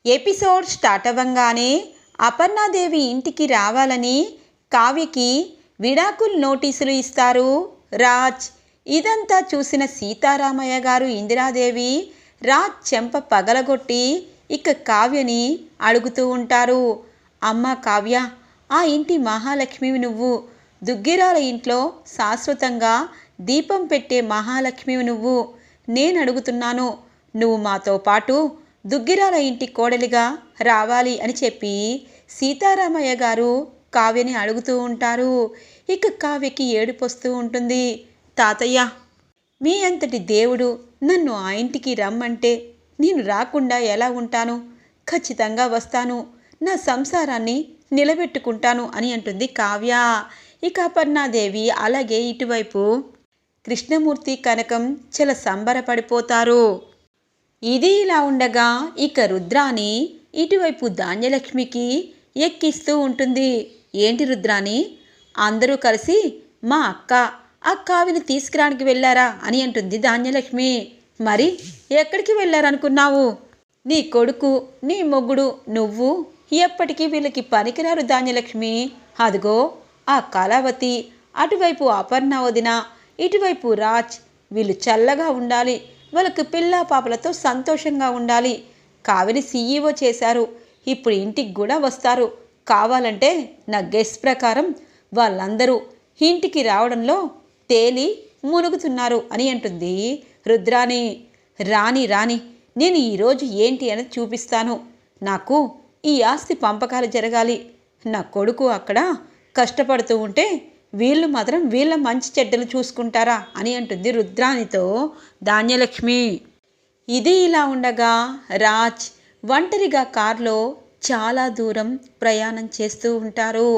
Episode start అవ్వంగానే Aparna Devi ఇంటికి రావాలని కావ్యకి విడాకులు నోటీసులు ఇస్తారు రాజ్. ఇదంతా చూసిన సీతారామయ్య గారు ఇందిరాదేవి రాజ్ చెంప పగలగొట్టి ఇక కావ్యని అడుగుతూ ఉంటారు. అమ్మ కావ్య, ఆ ఇంటి మహాలక్ష్మివి నువ్వు, దుగ్గిరాల ఇంట్లో శాశ్వతంగా దీపం పెట్టే మహాలక్ష్మివి నువ్వు. నేను అడుగుతున్నాను, నువ్వు మాతో పాటు దుగ్గిరాల ఇంటి కోడలిగా రావాలి అని చెప్పి సీతారామయ్య గారు కావ్యని అడుగుతూ ఉంటారు. ఇక కావ్యకి ఏడుపొస్తూ ఉంటుంది. తాతయ్య, మీ అంతటి దేవుడు నన్ను ఆ ఇంటికి రమ్మంటే నేను రాకుండా ఎలా ఉంటాను? ఖచ్చితంగా వస్తాను, నా సంసారాన్ని నిలబెట్టుకుంటాను అని అంటుంది కావ్య. ఇక అపర్ణాదేవి అలాగే ఇటువైపు కృష్ణమూర్తి కనకం చాలా సంబరపడిపోతారు. ఇది ఇలా ఉండగా ఇక రుద్రాని ఇటువైపు ధాన్యలక్ష్మికి ఎక్కిస్తూ ఉంటుంది. ఏంటి రుద్రాని, అందరూ కలిసి మా ఆ కావిని తీసుకురానికి వెళ్ళారా అని అంటుంది ధాన్యలక్ష్మి. మరి ఎక్కడికి వెళ్ళారనుకున్నావు? నీ కొడుకు, నీ మొగుడు, నువ్వు ఎప్పటికీ వీళ్ళకి పనికిరారు ధాన్యలక్ష్మి. అదిగో ఆ కళావతి, అటువైపు అపర్ణ వదిన, ఇటువైపు రాజ్, వీళ్ళు చల్లగా ఉండాలి, వాళ్ళకి పిల్ల పాపలతో సంతోషంగా ఉండాలి. కావిని సీఈఓ చేశారు, ఇప్పుడు ఇంటికి కూడా వస్తారు. కావాలంటే నా గెస్ ప్రకారం వాళ్ళందరూ ఇంటికి రావడంలో తేలి మునుగుతున్నారు అని అంటుంది రుద్రాని. రాని రాని, నేను ఈరోజు ఏంటి అని చూపిస్తాను. నాకు ఈ ఆస్తి పంపకాలు జరగాలి. నా కొడుకు అక్కడ కష్టపడుతూ ఉంటే వీళ్ళు మాత్రం వీళ్ళ మంచి చెడ్డలు చూసుకుంటారా అని అంటుంది రుద్రానితో ధాన్యలక్ష్మి. ఇది ఇలా ఉండగా రాజ్ ఒంటరిగా కారులో చాలా దూరం ప్రయాణం చేస్తూ ఉంటారు.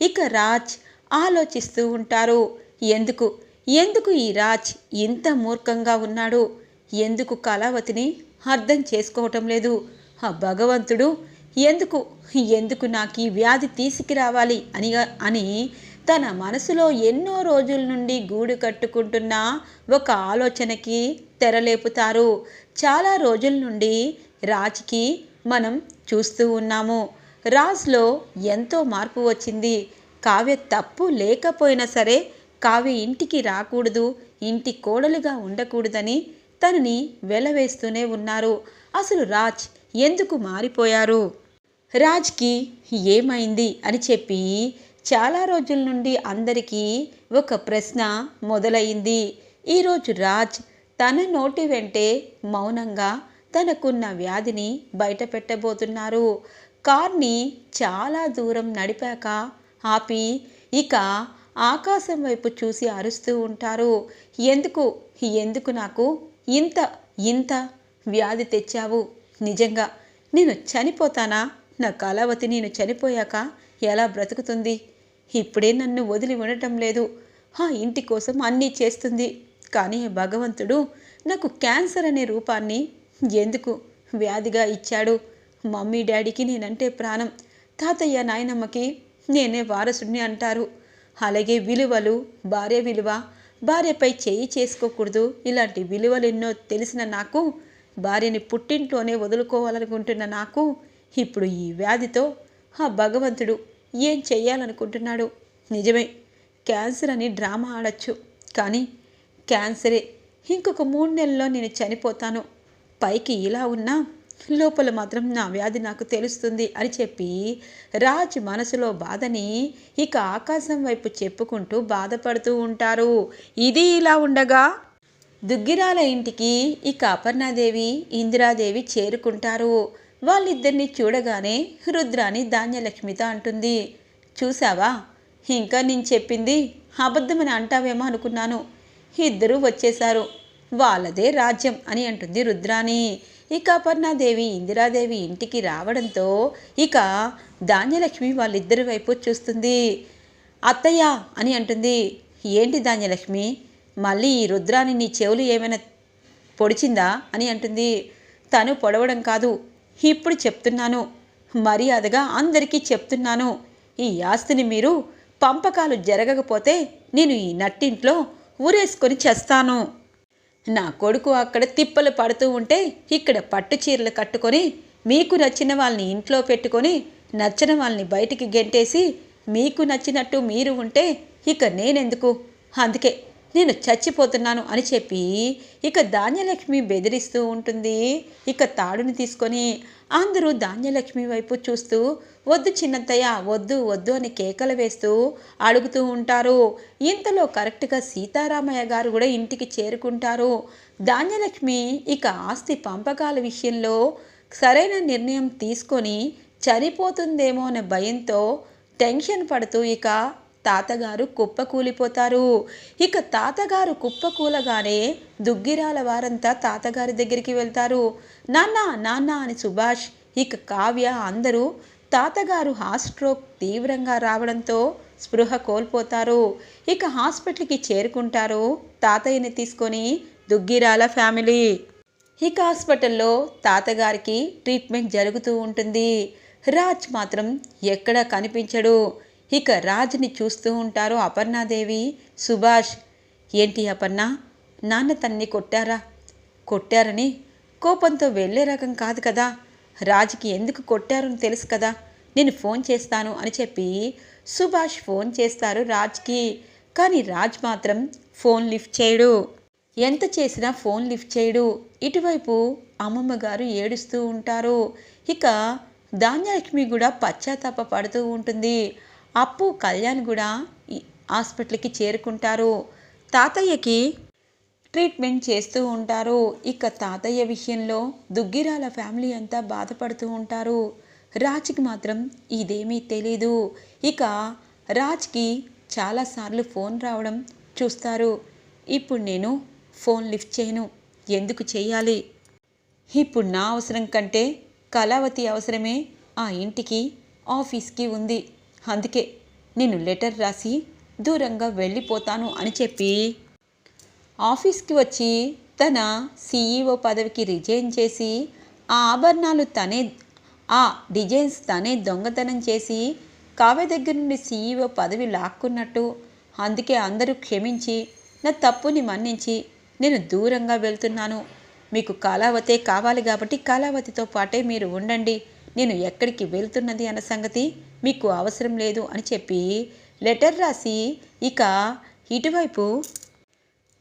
ఇక రాజ్ ఆలోచిస్తూ ఉంటారు. ఎందుకు ఈ రాజ్ ఇంత మూర్ఖంగా ఉన్నాడు? ఎందుకు కళావతిని అర్థం చేసుకోవటం లేదు? ఆ భగవంతుడు ఎందుకు నాకు ఈ వ్యాధి తీసుకురావాలి అని తన మనసులో ఎన్నో రోజుల నుండి గూడు కట్టుకుంటున్న ఒక ఆలోచనకి తెరలేపుతారు. చాలా రోజుల నుండి రాజ్కి మనం చూస్తూ ఉన్నాము. రాజ్లో ఎంతో మార్పు వచ్చింది. కావ్య తప్పు లేకపోయినా సరే కావ్య ఇంటికి రాకూడదు, ఇంటి కోడలుగా ఉండకూడదని తనని వెలవేస్తూనే ఉన్నారు. అసలు రాజ్ ఎందుకు మారిపోయారు? రాజ్కి ఏమైంది అని చెప్పి చాలా రోజుల నుండి అందరికీ ఒక ప్రశ్న మొదలైంది. ఈరోజు రాజ్ తన నోటి వెంటే మౌనంగా తనకున్న వ్యాధిని బయట పెట్టబోతున్నారు. కార్ని చాలా దూరం నడిపాక ఆపి ఇక ఆకాశం వైపు చూసి అరుస్తూ ఉంటారు. ఎందుకు నాకు ఇంత వ్యాధి తెచ్చావు? నిజంగా నేను చనిపోతానా? నా కళావతి నేను చనిపోయాక ఎలా బ్రతుకుతుంది? ఇప్పుడే నన్ను వదిలి ఉండటం లేదు. ఆ ఇంటి కోసం అన్నీ చేస్తుంది. కానీ భగవంతుడు నాకు క్యాన్సర్ అనే రూపాన్ని ఎందుకు వ్యాధిగా ఇచ్చాడు? మమ్మీ డాడీకి నేనంటే ప్రాణం, తాతయ్య నాయనమ్మకి నేనే వారసుడిని అంటారు. అలాగే విలువలు, భార్య విలువ, భార్యపై చేయి చేసుకోకూడదు, ఇలాంటి విలువలు ఎన్నో తెలిసిన నాకు, భార్యని పుట్టింట్లోనే వదులుకోవాలనుకుంటున్న నాకు ఇప్పుడు ఈ వ్యాధితో ఆ భగవంతుడు ఏం చెయ్యాలనుకుంటున్నాడు? నిజమే, క్యాన్సర్ అని డ్రామా ఆడచ్చు, కానీ క్యాన్సరే. ఇంకొక 3 నెలల్లో నేను చనిపోతాను. పైకి ఇలా ఉన్నా లోపల మాత్రం నా వ్యాధి నాకు తెలుస్తుంది అని చెప్పి రాజ్ మనసులో బాధని ఇక ఆకాశం వైపు చెప్పుకుంటూ బాధపడుతూ ఉంటారు. ఇది ఇలా ఉండగా దుగ్గిరాల ఇంటికి ఇక అపర్ణాదేవి, ఇందిరాదేవి చేరుకుంటారు. వాళ్ళిద్దరిని చూడగానే రుద్రాని ధాన్యలక్ష్మితో అంటుంది, చూసావా, ఇంకా నేను చెప్పింది అబద్ధమని అంటావేమో అనుకున్నాను. ఇద్దరూ వచ్చేశారు, వాళ్ళదే రాజ్యం అని అంటుంది రుద్రాని. ఇక అపర్ణాదేవి, ఇందిరాదేవి ఇంటికి రావడంతో ఇక ధాన్యలక్ష్మి వాళ్ళిద్దరి వైపు చూస్తుంది. అత్తయ్య అని అంటుంది. ఏంటి ధాన్యలక్ష్మి, మళ్ళీ ఈ రుద్రాని నీ చెవులు ఏమైనా పొడిచిందా అని అంటుంది. తను పొడవడం కాదు, ఇప్పుడు చెప్తున్నాను, మర్యాదగా అందరికీ చెప్తున్నాను. ఈ ఆస్తిని మీరు పంపకాలు జరగకపోతే నేను ఈ నట్టింట్లో ఊరేసుకొని చేస్తాను. నా కొడుకు అక్కడ తిప్పలు పడుతూ ఉంటే ఇక్కడ పట్టు చీరలు కట్టుకొని మీకు నచ్చిన వాళ్ళని ఇంట్లో పెట్టుకొని నచ్చని వాళ్ళని బయటికి గెంటేసి మీకు నచ్చినట్టు మీరు ఉంటే ఇక నేనెందుకు, అందుకే నేను చచ్చిపోతున్నాను అని చెప్పి ఇక ధాన్యలక్ష్మి బెదిరిస్తూ ఉంటుంది. ఇక తాడుని తీసుకొని అందరూ ధాన్యలక్ష్మి వైపు చూస్తూ వద్దు చిన్నత్తయ్య, వద్దు వద్దు అని కేకలు వేస్తూ అడుగుతూ ఉంటారు. ఇంతలో కరెక్ట్గా సీతారామయ్య గారు కూడా ఇంటికి చేరుకుంటారు. ధాన్యలక్ష్మి ఇక ఆస్తి పంపకాల విషయంలో సరైన నిర్ణయం తీసుకొని చనిపోతుందేమో అనే భయంతో టెన్షన్ పడుతూ ఇక తాతగారు కుప్పకూలిపోతారు. ఇక తాతగారు కుప్పకూలగానే దుగ్గిరాల వారంతా తాతగారి దగ్గరికి వెళ్తారు. నాన్న నాన్న అని సుభాష్, ఇక కావ్య అందరూ తాతగారు హార్ట్ స్ట్రోక్ తీవ్రంగా రావడంతో స్పృహ కోల్పోతారు. ఇక హాస్పిటల్కి చేరుకుంటారు తాతయ్యని తీసుకొని దుగ్గిరాల ఫ్యామిలీ. ఇక హాస్పిటల్లో తాతగారికి ట్రీట్మెంట్ జరుగుతూ ఉంటుంది. రాజ్ మాత్రం ఎక్కడా కనిపించడు. ఇక రాజ్ని చూస్తూ ఉంటారు అపర్ణాదేవి, సుభాష్. ఏంటి అపర్ణ, నాన్న తన్ని కొట్టారని కోపంతో వెళ్ళే రకం కాదు కదా, రాజ్కి ఎందుకు కొట్టారని తెలుసు కదా, నేను ఫోన్ చేస్తాను అని చెప్పి సుభాష్ ఫోన్ చేస్తారు రాజ్కి. కానీ రాజ్ మాత్రం ఫోన్ లిఫ్ట్ చేయడు. ఎంత చేసినా ఫోన్ లిఫ్ట్ చేయడు. ఇటువైపు అమ్మమ్మ గారు ఏడుస్తూ ఉంటారు. ఇక ధాన్యలక్ష్మి కూడా పశ్చాత్తాప పడుతూ ఉంటుంది. అప్పు, కళ్యాణ్ కూడా హాస్పిటల్కి చేరుకుంటారు. తాతయ్యకి ట్రీట్మెంట్ చేస్తూ ఉంటారు. ఇక తాతయ్య విషయంలో దుగ్గిరాల ఫ్యామిలీ అంతా బాధపడుతూ ఉంటారు. రాజ్కి మాత్రం ఇదేమీ తెలీదు. ఇక రాజ్కి చాలాసార్లు ఫోన్ రావడం చూస్తారు. ఇప్పుడు నేను ఫోన్ లిఫ్ట్ చేయను, ఎందుకు చేయాలి, ఇప్పుడు నా అవసరం కంటే కళావతి అవసరమే ఆ ఇంటికి ఆఫీస్కి ఉంది, అందుకే నేను లెటర్ రాసి దూరంగా వెళ్ళిపోతాను అని చెప్పి ఆఫీస్కి వచ్చి తన సీఈఓ పదవికి రిజైన్ చేసి ఆ డిజైన్స్ తనే దొంగతనం చేసి కావ్య దగ్గర నుండి సీఈఓ పదవి లాక్కున్నట్టు, అందుకే అందరూ క్షమించి నా తప్పుని మన్నించి నేను దూరంగా వెళ్తున్నాను, మీకు కళావతే కావాలి కాబట్టి కళావతితో పాటే మీరు ఉండండి, నేను ఎక్కడికి వెళ్తున్నది అన్న సంగతి మీకు అవసరం లేదు అని చెప్పి లెటర్ రాసి ఇక ఇటువైపు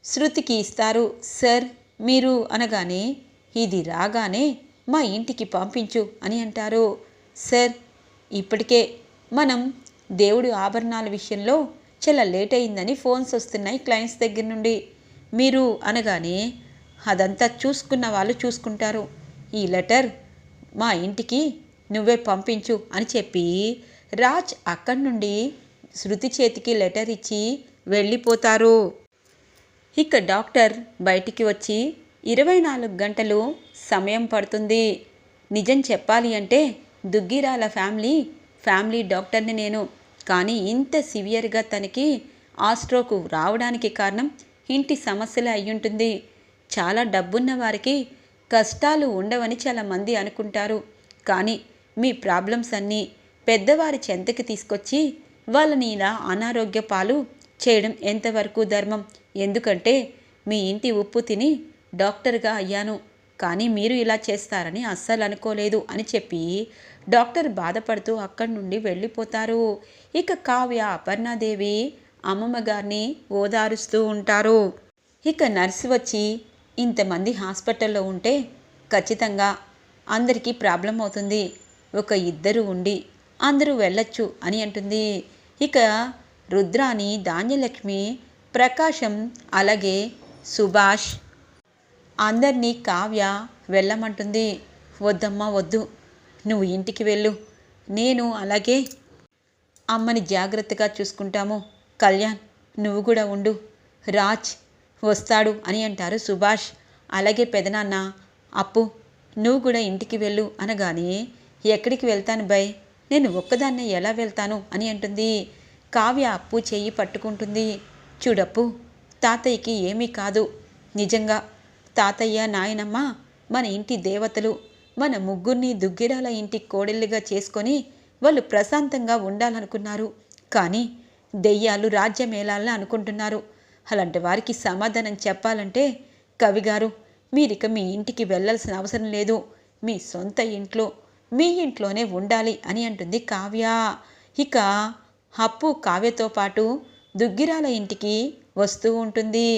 శృతికి ఇస్తారు. సార్ మీరు అనగానే ఇది రాగానే మా ఇంటికి పంపించు అని అంటారు. సార్ ఇప్పటికే మనం దేవుడి ఆభరణాల విషయంలో చాలా లేట్ అయిందని ఫోన్స్ వస్తున్నాయి క్లయింట్స్ దగ్గర నుండి, మీరు అనగానే అదంతా చూసుకున్న వాళ్ళు చూసుకుంటారు, ఈ లెటర్ మా ఇంటికి నువ్వే పంపించు అని చెప్పి రాజ్ అక్కడి నుండి శృతి చేతికి లెటర్ ఇచ్చి వెళ్ళిపోతారు. ఇక డాక్టర్ బయటికి వచ్చి 24 గంటలు సమయం పడుతుంది, నిజం చెప్పాలి అంటే దుగ్గిరాల ఫ్యామిలీ డాక్టర్ని నేను, కానీ ఇంత సివియర్గా తనకి ఆ స్ట్రోక్ రావడానికి కారణం ఇంటి సమస్యలే అయ్యుంటుంది, చాలా డబ్బున్న వారికి కష్టాలు ఉండవని చాలామంది అనుకుంటారు, కానీ మీ ప్రాబ్లమ్స్ అన్నీ పెద్దవారి చెంతకి తీసుకొచ్చి వాళ్ళని ఇలా అనారోగ్య పాలు చేయడం ఎంతవరకు ధర్మం, ఎందుకంటే మీ ఇంటి ఉప్పు తిని డాక్టర్గా అయ్యాను, కానీ మీరు ఇలా చేస్తారని అస్సలు అనుకోలేదు అని చెప్పి డాక్టర్ బాధపడుతూ అక్కడి నుండి వెళ్ళిపోతారు. ఇక కావ్య, అపర్ణాదేవి అమ్మమ్మ గారిని ఓదారుస్తూ ఉంటారు. ఇక నర్సు వచ్చి ఇంతమంది హాస్పిటల్లో ఉంటే ఖచ్చితంగా అందరికీ ప్రాబ్లం అవుతుంది, ఒక ఇద్దరు ఉండి అందరూ వెళ్ళొచ్చు అని అంటుంది. ఇక రుద్రాని, ధాన్యలక్ష్మి, ప్రకాశం అలాగే సుభాష్ అందరినీ కావ్య వెళ్ళమంటుంది. వద్దమ్మా వద్దు, నువ్వు ఇంటికి వెళ్ళు, నేను అలాగే అమ్మని జాగ్రత్తగా చూసుకుంటాము, కళ్యాణ్ నువ్వు కూడా ఉండు, రాజ్ వస్తాడు అని అంటారు సుభాష్. అలాగే పెదనాన్న, అప్పు నువ్వు కూడా ఇంటికి వెళ్ళు అనగానే ఎక్కడికి వెళ్తాను బై, నేను ఒక్కదాన్నే ఎలా వెళ్తాను అని అంటుంది. కావ్య అప్పు చెయ్యి పట్టుకుంటుంది. చూడప్పు, తాతయ్యకి ఏమీ కాదు, నిజంగా తాతయ్య నాయనమ్మ మన ఇంటి దేవతలు, మన ముగ్గురిని దుగ్గిరాల ఇంటి కోడళ్ళుగా చేసుకొని వాళ్ళు ప్రశాంతంగా ఉండాలనుకున్నారు, కానీ దెయ్యాలు రాజ్యమేళాలని అనుకుంటున్నారు, అలాంటి వారికి సమాధానం చెప్పాలంటే కవిగారు మీరిక మీ ఇంటికి వెళ్ళాల్సిన అవసరం లేదు, మీ సొంత ఇంట్లో మీ ఇంట్లోనే ఉండాలి అని అంటుంది కావ్య. ఇక అప్పు కావ్యతో పాటు దుగ్గిరాల ఇంటికి వస్తూ ఉంటుంది.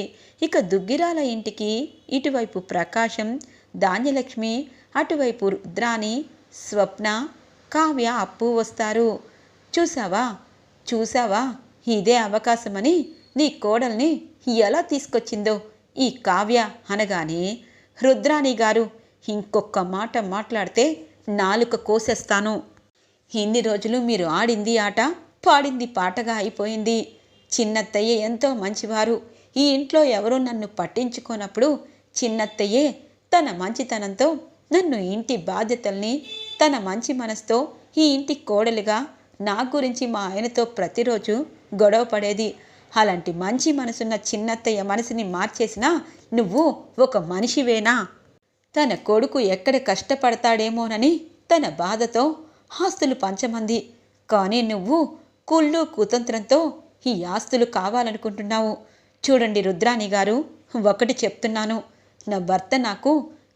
ఇక దుగ్గిరాల ఇంటికి ఇటువైపు ప్రకాశం, ధాన్యలక్ష్మి, అటువైపు రుద్రాని, స్వప్న, కావ్య, అప్పు వస్తారు. చూసావా చూసావా ఇదే అవకాశమని నీ కోడల్ని ఎలా తీసుకొచ్చిందో ఈ కావ్య అనగానే, రుద్రాణి గారు ఇంకొక మాట మాట్లాడితే నాలుక కోసేస్తాను. ఇన్ని రోజులు మీరు ఆడింది ఆట, పాడింది పాటగా అయిపోయింది. చిన్నత్తయ్య ఎంతో మంచివారు. ఈ ఇంట్లో ఎవరూ నన్ను పట్టించుకోనప్పుడు చిన్నత్తయ్యే తన మంచితనంతో నన్ను ఇంటి బాధ్యతల్ని తన మంచి మనసుతో ఈ ఇంటి కోడలిగా నా గురించి మా ఆయనతో ప్రతిరోజు గొడవ పడేది. అలాంటి మంచి మనసున్న చిన్నత్తయ్య మనసుని మార్చేసినా నువ్వు ఒక మనిషివేనా? తన కొడుకు ఎక్కడ కష్టపడతాడేమోనని తన బాధతో ఆస్తులు పంచమంది. కానీ నువ్వు కుళ్ళు కుతంత్రంతో ఈ ఆస్తులు కావాలనుకుంటున్నావు. చూడండి రుద్రాణి గారు, ఒకటి చెప్తున్నాను. నా భర్త నాకు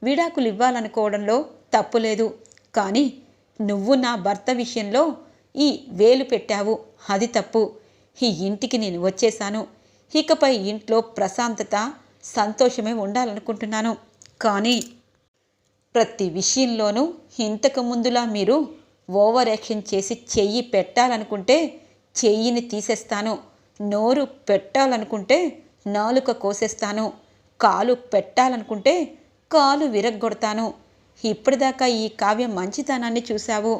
విడాకులు ఇవ్వాలనుకోవడంలో తప్పులేదు. కానీ నువ్వు నా భర్త విషయంలో ఈ వేలు పెట్టావు, అది తప్పు. ఈ ఇంటికి నేను వచ్చేశాను. ఇకపై ఇంట్లో ప్రశాంతత, సంతోషమే ఉండాలనుకుంటున్నాను. కానీ ప్రతి విషయంలోనూ ఇంతకు ముందులా మీరు ఓవర్ యాక్షన్ చేసి చెయ్యి పెట్టాలనుకుంటే చెయ్యిని తీసేస్తాను. నోరు పెట్టాలనుకుంటే నాలుక కోసేస్తాను. కాలు పెట్టాలనుకుంటే కాలు విరగ్గొడతాను. ఇప్పటిదాకా ఈ కావ్య మంచితనాన్ని చూశావు.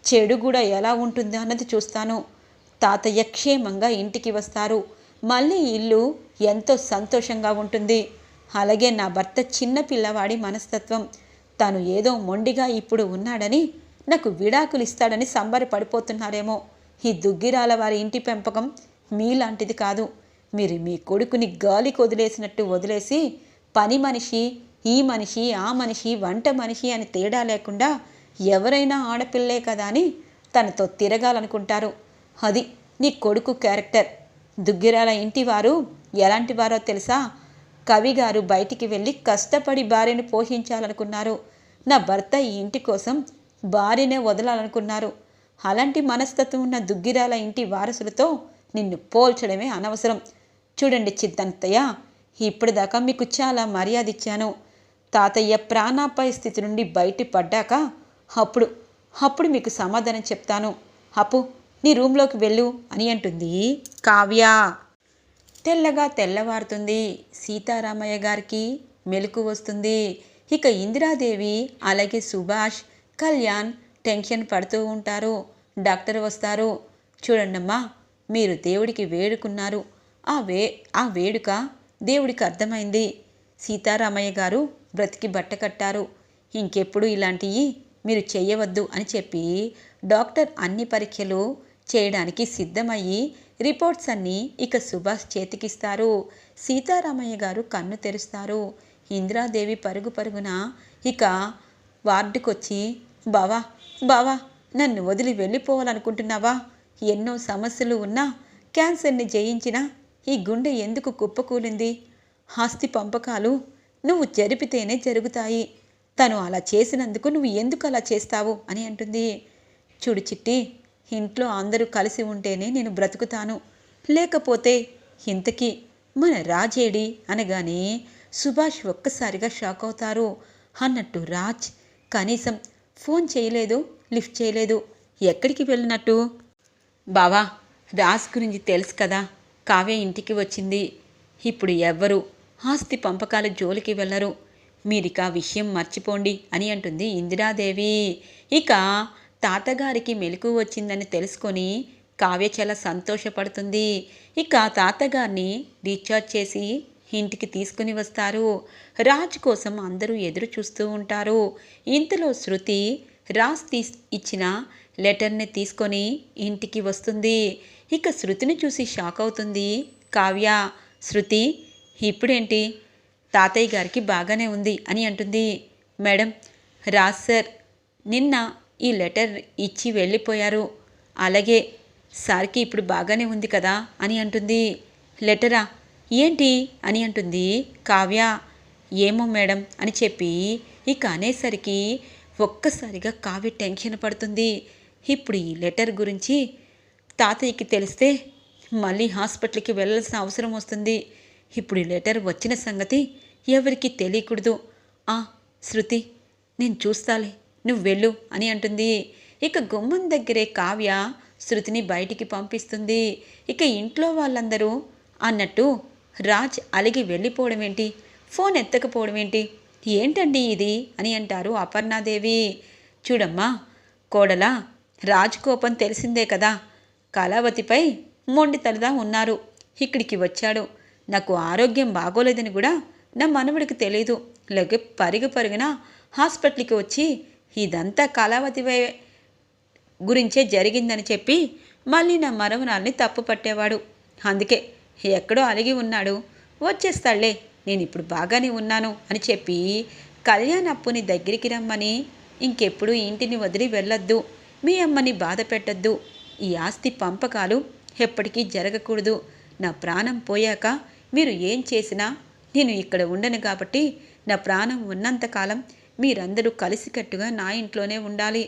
చెడు కూడా ఎలా ఉంటుంది అన్నది చూస్తాను. తాతయ్య క్షేమంగా ఇంటికి వస్తారు. మళ్ళీ ఇల్లు ఎంతో సంతోషంగా ఉంటుంది. అలాగే నా భర్త చిన్న పిల్లవాడి మనస్తత్వం. తను ఏదో మొండిగా ఇప్పుడు ఉన్నాడని నాకు విడాకులు ఇస్తాడని సంబరపడిపోతున్నారేమో. ఈ దుగ్గిరాల వారి ఇంటి పెంపకం మీలాంటిది కాదు. మీరు మీ కొడుకుని గాలికి వదిలేసినట్టు వదిలేసి పని మనిషి, ఈ మనిషి, ఆ మనిషి, వంట మనిషి అని తేడా లేకుండా ఎవరైనా ఆడపిల్లే కదా అని తనతో తిరగాలనుకుంటారు. అది నీ కొడుకు క్యారెక్టర్. దుగ్గిరాల ఇంటివారు ఎలాంటి వారో తెలుసా? కవిగారు బయటికి వెళ్ళి కష్టపడి భార్యను పోషించాలనుకున్నారు. నా భర్త ఈ ఇంటి కోసం భార్యనే వదలాలనుకున్నారు. అలాంటి మనస్తత్వం ఉన్న దుగ్గిరాల ఇంటి వారసులతో నిన్ను పోల్చడమే అనవసరం. చూడండి చిత్తత్తయ్య, ఇప్పటిదాకా మీకు చాలా మర్యాద ఇచ్చాను. తాతయ్య ప్రాణాపాయ స్థితి నుండి బయటపడ్డాక అప్పుడు మీకు సమాధానం చెప్తాను. అప్పు, నీ రూమ్లోకి వెళ్ళు అని అంటుంది కావ్య. తెల్లగా తెల్లవారుతుంది. సీతారామయ్య గారికి మెలకు వస్తుంది. ఇక ఇందిరాదేవి అలాగే సుభాష్, కళ్యాణ్ టెన్షన్ పడుతూ ఉంటారు. డాక్టర్ వస్తారు. చూడండమ్మా, మీరు దేవుడికి వేడుకున్నారు. ఆ వేడుక దేవుడికి అర్థమైంది. సీతారామయ్య గారు బ్రతికి బట్ట కట్టారు. ఇంకెప్పుడు ఇలాంటివి మీరు చేయవద్దు అని చెప్పి డాక్టర్ అన్ని పరీక్షలు చేయడానికి సిద్ధమయ్యి రిపోర్ట్స్ అన్నీ ఇక సుభాష్ చేతికిస్తారు. సీతారామయ్య గారు కన్ను తెరుస్తారు. ఇందిరాదేవి పరుగు పరుగున ఇక వార్డుకొచ్చి, బావా నన్ను వదిలి వెళ్ళిపోవాలనుకుంటున్నావా? ఎన్నో సమస్యలు ఉన్నా, క్యాన్సర్ని జయించినా ఈ గుండె ఎందుకు కుప్పకూలింది? ఆస్తి పంపకాలు నువ్వు జరిపితేనే జరుగుతాయి. తను అలా చేసినందుకు నువ్వు ఎందుకు అలా చేస్తావు అని అంటుంది. చూడు చిట్టి, ఇంట్లో అందరూ కలిసి ఉంటేనే నేను బ్రతుకుతాను. లేకపోతే ఇంతకీ మన రాజేడి అనగానే సుభాష్ ఒక్కసారిగా షాక్ అవుతారు. అన్నట్టు రాజ్ కనీసం ఫోన్ చేయలేదు, లిఫ్ట్ చేయలేదు. ఎక్కడికి వెళ్ళినట్టు? బావా, రాజ్ గురించి తెలుసు కదా, కావ్య ఇంటికి వచ్చింది. ఇప్పుడు ఎవ్వరూ ఆస్తి పంపకాల జోలికి వెళ్ళరు. మీరిక విషయం మర్చిపోండి అని అంటుంది ఇందిరాదేవి. ఇక తాతగారికి మెలకు వచ్చిందని తెలుసుకొని కావ్య చాలా సంతోషపడుతుంది. ఇక తాతగారిని డిశ్చార్జ్ చేసి ఇంటికి తీసుకుని వస్తారు. రాజ్ కోసం అందరూ ఎదురు చూస్తూ ఉంటారు. ఇంతలో శృతి రాజ్ ఇచ్చిన లెటర్ని తీసుకొని ఇంటికి వస్తుంది. ఇక శృతిని చూసి షాక్ అవుతుంది కావ్య. శృతి, ఇప్పుడేంటి? తాతయ్య గారికి బాగానే ఉంది అని అంటుంది. మేడం, రాజ్ సార్ నిన్న ఈ లెటర్ ఇచ్చి వెళ్ళిపోయారు. అలాగే సార్కి ఇప్పుడు బాగానే ఉంది కదా అని అంటుంది. లెటరా? ఏంటి అని అంటుంది కావ్య. ఏమో మేడం అని చెప్పి ఇక అనేసరికి ఒక్కసారిగా కావ్య టెన్షన్ పడుతుంది. ఇప్పుడు ఈ లెటర్ గురించి తాతయ్యకి తెలిస్తే మళ్ళీ హాస్పిటల్కి వెళ్ళాల్సిన అవసరం వస్తుంది. ఇప్పుడు ఈ లెటర్ వచ్చిన సంగతి ఎవరికి తెలియకూడదు. శృతి, నేను చూస్తాలే, నువ్వు వెళ్ళు అని అంటుంది. ఇక గుమ్మం దగ్గరే కావ్య శృతిని బయటికి పంపిస్తుంది. ఇక ఇంట్లో వాళ్ళందరూ అన్నట్టు రాజ్ అలిగి వెళ్ళిపోవడం ఏంటి, ఫోన్ ఎత్తకపోవడం ఏంటి, ఏంటండి ఇది అని అంటారు అపర్ణాదేవి. చూడమ్మా కోడలా, రాజ్ కోపం తెలిసిందే కదా, కళావతిపై మొండితలదా ఉన్నారు. ఇక్కడికి వచ్చాడు. నాకు ఆరోగ్యం బాగోలేదని కూడా నా మనవడికి తెలీదు. లేక పరుగున హాస్పిటల్కి వచ్చి ఇదంతా కళావతి గురించే జరిగిందని చెప్పి మళ్ళీ నా మనవరాల్ని తప్పు పట్టేవాడు. అందుకే ఎక్కడో అలిగి ఉన్నాడు, వచ్చేస్తాళ్లే, నేను ఇప్పుడు బాగానే ఉన్నాను అని చెప్పి కళ్యాణ్ అప్పుని దగ్గరికి రమ్మని, ఇంకెప్పుడు ఇంటిని వదిలి వెళ్ళొద్దు, మీ అమ్మని బాధ పెట్టద్దు, ఈ ఆస్తి పంపకాలు ఎప్పటికీ జరగకూడదు, నా ప్రాణం పోయాక మీరు ఏం చేసినా నేను ఇక్కడ ఉండను కాబట్టి నా ప్రాణం ఉన్నంతకాలం మీరందరూ కలిసికట్టుగా నా ఇంట్లోనే ఉండాలి,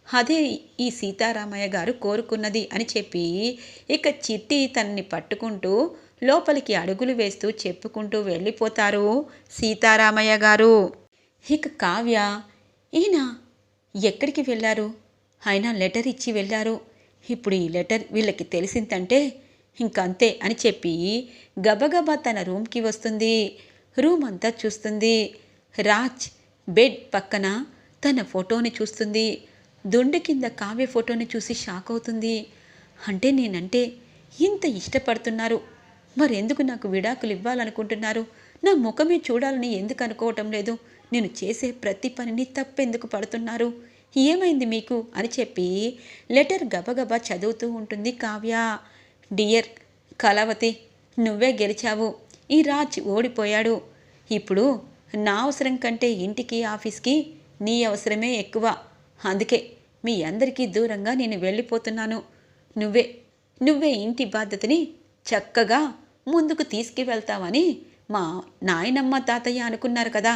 అదే ఈ సీతారామయ్య గారు కోరుకున్నది అని చెప్పి ఇక చిట్టి తనని పట్టుకుంటూ లోపలికి అడుగులు వేస్తూ చెప్పుకుంటూ వెళ్ళిపోతారు సీతారామయ్య గారు. ఇక కావ్య, ఈయన ఎక్కడికి వెళ్ళారు, ఆయన లెటర్ ఇచ్చి వెళ్ళారు, ఇప్పుడు ఈ లెటర్ వీళ్ళకి తెలిసిందంటే ఇంకంతే అని చెప్పి గబగబా తన రూమ్కి వస్తుంది. రూమ్ అంతా చూస్తుంది. రాజ్ బెడ్ పక్కన తన ఫోటోని చూస్తుంది. దుండు కింద కావ్య ఫోటోని చూసి షాక్ అవుతుంది. అంటే నేనంటే ఇంత ఇష్టపడుతున్నారు, మరెందుకు నాకు విడాకులు ఇవ్వాలనుకుంటున్నారు, నా ముఖమే చూడాలని ఎందుకు అనుకోవటం లేదు, నేను చేసే ప్రతి పనిని తప్పెందుకు పడుతున్నారు, ఏమైంది మీకు అని చెప్పి లెటర్ గబగబా చదువుతూ ఉంటుంది కావ్య. డియర్ కళావతి, నువ్వే గెలిచావు, ఈ రాజ్ ఓడిపోయాడు. ఇప్పుడు నా అవసరం కంటే ఇంటికి ఆఫీస్కి నీ అవసరమే ఎక్కువ. అందుకే మీ అందరికీ దూరంగా నేను వెళ్ళిపోతున్నాను. నువ్వే ఇంటి బాధ్యతని చక్కగా ముందుకు తీసుకువెళ్తావని మా నాయనమ్మ తాతయ్య అనుకున్నారు కదా,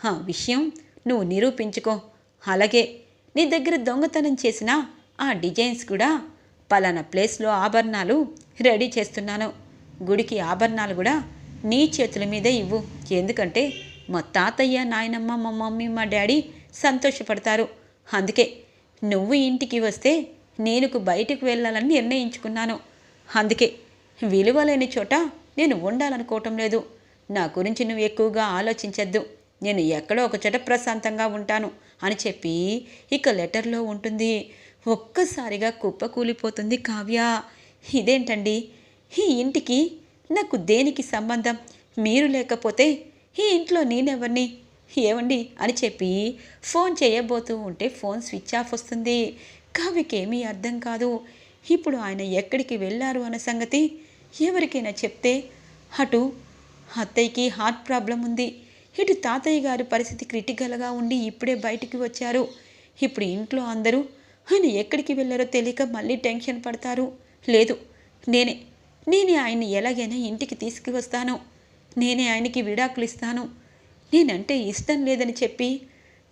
ఆ విషయం నువ్వు నిరూపించుకో. అలాగే నీ దగ్గర దొంగతనం చేసిన ఆ డిజైన్స్ కూడా పలానా ప్లేస్లో ఆభరణాలు రెడీ చేస్తున్నాను. గుడికి ఆభరణాలు కూడా నీ చేతుల మీదే ఇవ్వు. ఎందుకంటే మా తాతయ్య, నాయనమ్మ, మా మమ్మీ, మా డాడీ సంతోషపడతారు. అందుకే నువ్వు ఇంటికి వస్తే నేను బయటకు వెళ్ళాలని నిర్ణయించుకున్నాను. అందుకే విలువలేని చోట నేను ఉండాలనుకోవటం లేదు. నా గురించి నువ్వు ఎక్కువగా ఆలోచించద్దు. నేను ఎక్కడో ఒక చోట ప్రశాంతంగా ఉంటాను అని చెప్పి ఇక లెటర్లో ఉంటుంది. ఒక్కసారిగా కుప్పకూలిపోతుంది కావ్య. ఇదేంటండి, ఈ ఇంటికి నాకు దేనికి సంబంధం, మీరు లేకపోతే ఈ ఇంట్లో నేనెవరిని, ఏవండి అని చెప్పి ఫోన్ చేయబోతూ ఉంటే ఫోన్ స్విచ్ ఆఫ్ వస్తుంది. కావ్యకేమీ అర్థం కాదు. ఇప్పుడు ఆయన ఎక్కడికి వెళ్ళారు అన్న సంగతి ఎవరికైనా చెప్తే అటు అత్తయ్యకి హార్ట్ ప్రాబ్లం ఉంది, ఇటు తాతయ్య గారి పరిస్థితి క్రిటికల్గా ఉండి ఇప్పుడే బయటికి వచ్చారు. ఇప్పుడు ఇంట్లో అందరూ ఆయన ఎక్కడికి వెళ్ళారో తెలియక మళ్ళీ టెన్షన్ పడతారు. లేదు, నేనే ఆయన్ని ఎలాగైనా ఇంటికి తీసుకువస్తాను, నేనే ఆయనకి విడాకులు ఇస్తాను. నేనంటే ఇష్టం లేదని చెప్పి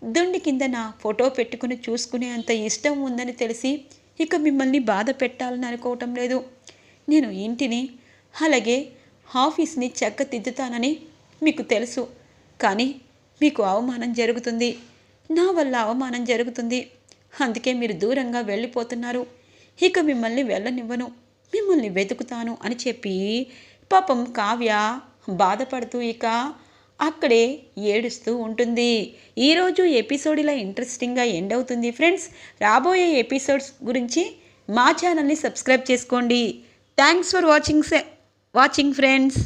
దుండి కింద నా ఫోటో పెట్టుకుని చూసుకునే అంత ఇష్టం ఉందని తెలిసి ఇక మిమ్మల్ని బాధ పెట్టాలని అనుకోవటం లేదు. నేను ఇంటిని అలాగే ఆఫీస్ని చక్కదిద్దుతానని మీకు తెలుసు. కానీ మీకు అవమానం జరుగుతుంది, నా వల్ల అవమానం జరుగుతుంది. అందుకే మీరు దూరంగా వెళ్ళిపోతున్నారు. ఇక మిమ్మల్ని వెళ్ళనివ్వను, మిమ్మల్ని వెతుకుతాను అని చెప్పి పాపం కావ్య బాధపడుతూ ఇక అక్కడే ఏడుస్తూ ఉంటుంది. ఈరోజు ఎపిసోడ్ ఇలా ఇంట్రెస్టింగ్గా ఎండ్ అవుతుంది ఫ్రెండ్స్. రాబోయే ఎపిసోడ్స్ గురించి మా ఛానల్ని సబ్స్క్రైబ్ చేసుకోండి. Thanks for watching friends.